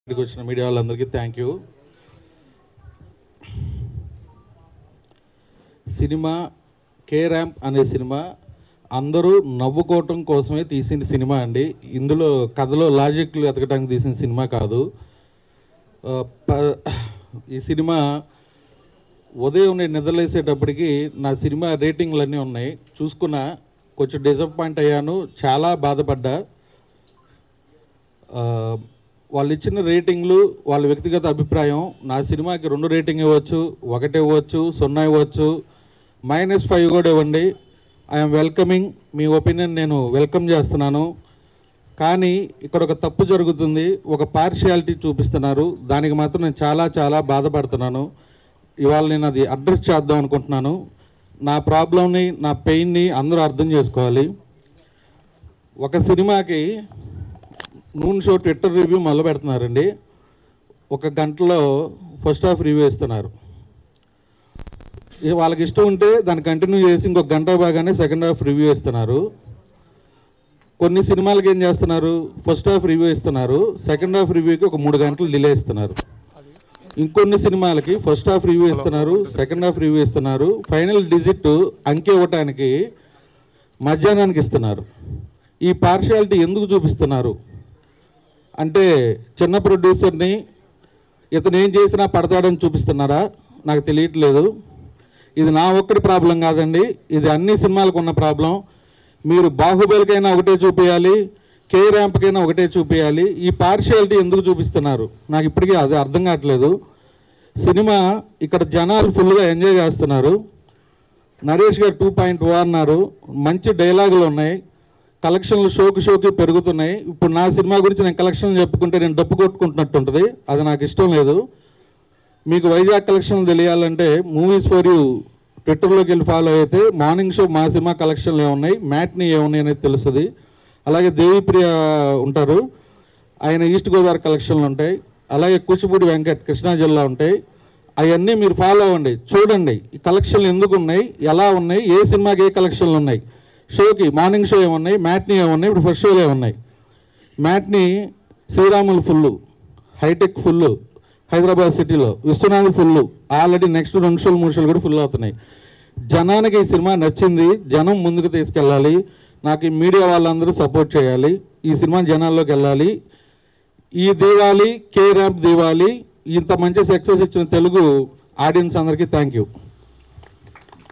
వచ్చిన మీడియా వాళ్ళందరికీ thank you. Cinema K ramp అనే సినిమా అందరూ నవ్వుకోవటం కోసమే తీసిన సినిమా అండి. ఇందులో కథలో లాజిక్లు ఎతకడానికి తీసిన సినిమా కాదు. ఈ సినిమా ఉదయం నేను నిద్రలేసేటప్పటికి నా సినిమా రేటింగ్లు అన్నీ ఉన్నాయి. చూసుకున్నా కొంచెం డిసప్పాయింట్ అయ్యాను, చాలా బాధపడ్డా. వాళ్ళు ఇచ్చిన రేటింగ్లు వాళ్ళ వ్యక్తిగత అభిప్రాయం. నా సినిమాకి 2 రేటింగ్ ఇవ్వచ్చు, 1 ఇవ్వచ్చు, 0 ఇవ్వచ్చు, -5 కూడా ఇవ్వండి. I'm welcoming. మీ ఒపీనియన్ నేను వెల్కమ్ చేస్తున్నాను. కానీ ఇక్కడ ఒక తప్పు జరుగుతుంది, ఒక పార్షియాలిటీ చూపిస్తున్నారు. దానికి మాత్రం నేను చాలా చాలా బాధపడుతున్నాను. ఇవాళ నేను అది అడ్రస్ చేద్దాం అనుకుంటున్నాను. నా ప్రాబ్లంని, నా పెయిన్ని అందరూ అర్థం చేసుకోవాలి. ఒక సినిమాకి నూన్ షో ట్విట్టర్ రివ్యూ మొదలు పెడుతున్నారండి. 1 గంటలో ఫస్ట్ హాఫ్ రివ్యూ ఇస్తున్నారు. వాళ్ళకి ఇష్టం ఉంటే దాన్ని కంటిన్యూ చేసి ఇంకొక గంట బాగానే సెకండ్ హాఫ్ రివ్యూ ఇస్తున్నారు. కొన్ని సినిమాలకి ఏం చేస్తున్నారు, ఫస్ట్ హాఫ్ రివ్యూ ఇస్తున్నారు, సెకండ్ హాఫ్ రివ్యూకి ఒక 3 గంటలు డిలే ఇస్తున్నారు. ఇంకొన్ని సినిమాలకి ఫస్ట్ హాఫ్ రివ్యూ ఇస్తున్నారు, సెకండ్ హాఫ్ రివ్యూ ఇస్తున్నారు, ఫైనల్ డిజిట్ అంకె ఇవ్వటానికి మధ్యాహ్నానికి ఇస్తున్నారు. ఈ పార్షియాలిటీ ఎందుకు చూపిస్తున్నారు అంటే, చిన్న ప్రొడ్యూసర్ని ఇతను ఏం చేసినా పడతాడని చూపిస్తున్నారా నాకు తెలియట్లేదు. ఇది నా ఒక్కడి ప్రాబ్లం కాదండి, ఇది అన్ని సినిమాలకు ఉన్న ప్రాబ్లం. మీరు బాహుబలికైనా ఒకటే చూపించాలి, కే ర్యాంప్కైనా ఒకటే చూపించాలి. ఈ పార్షియాలిటీ ఎందుకు చూపిస్తున్నారు నాకు ఇప్పటికీ అది అర్థం కావట్లేదు. సినిమా ఇక్కడ జనాలు ఫుల్గా ఎంజాయ్ చేస్తున్నారు. నరేష్ గారు 2.0 అన్నారు, మంచి డైలాగులు ఉన్నాయి, కలెక్షన్లు షోకి పెరుగుతున్నాయి. ఇప్పుడు నా సినిమా గురించి నేను కలెక్షన్లు చెప్పుకుంటే నేను డప్పు కొట్టుకుంటున్నట్టు ఉంటుంది, అది నాకు ఇష్టం లేదు. మీకు వైజాగ్ కలెక్షన్లు తెలియాలంటే మూవీస్ ఫర్ యూ ట్విట్టర్లోకి వెళ్ళి ఫాలో అయితే మార్నింగ్ షో మా సినిమా కలెక్షన్లు ఏమున్నాయి, మ్యాట్ని ఏమున్నాయి అనేది తెలుస్తుంది. అలాగే దేవిప్రియ ఉంటారు, ఆయన ఈస్ట్ గోదావరి కలెక్షన్లు ఉంటాయి. అలాగే కూచిపూడి వెంకట్ కృష్ణా జిల్లా ఉంటాయి. అవన్నీ మీరు ఫాలో అవ్వండి, చూడండి ఈ కలెక్షన్లు ఎందుకు ఉన్నాయి, ఎలా ఉన్నాయి, ఏ సినిమాకి ఏ కలెక్షన్లు ఉన్నాయి. షోకి మార్నింగ్ షో ఏమున్నాయి, మ్యాట్ని ఏమున్నాయి, ఇప్పుడు ఫస్ట్ షోలో ఏమున్నాయి. Matinee Sriramulu full, Hitech full, Hyderabad సిటీలో విశ్వనాథ్ ఫుల్లు, ఆల్రెడీ నెక్స్ట్ 2 షోలు 3 షోలు కూడా ఫుల్ అవుతున్నాయి. జనానికి ఈ సినిమా నచ్చింది, జనం ముందుకు తీసుకెళ్ళాలి. నాకు ఈ మీడియా వాళ్ళందరూ సపోర్ట్ చేయాలి, ఈ సినిమా జనాల్లోకి వెళ్ళాలి. ఈ దివాళీ కే ర్యాంప్ దివాళీ ఇంత మంచి సక్సెస్ ఇచ్చిన తెలుగు ఆడియన్స్ అందరికీ థ్యాంక్ యూ.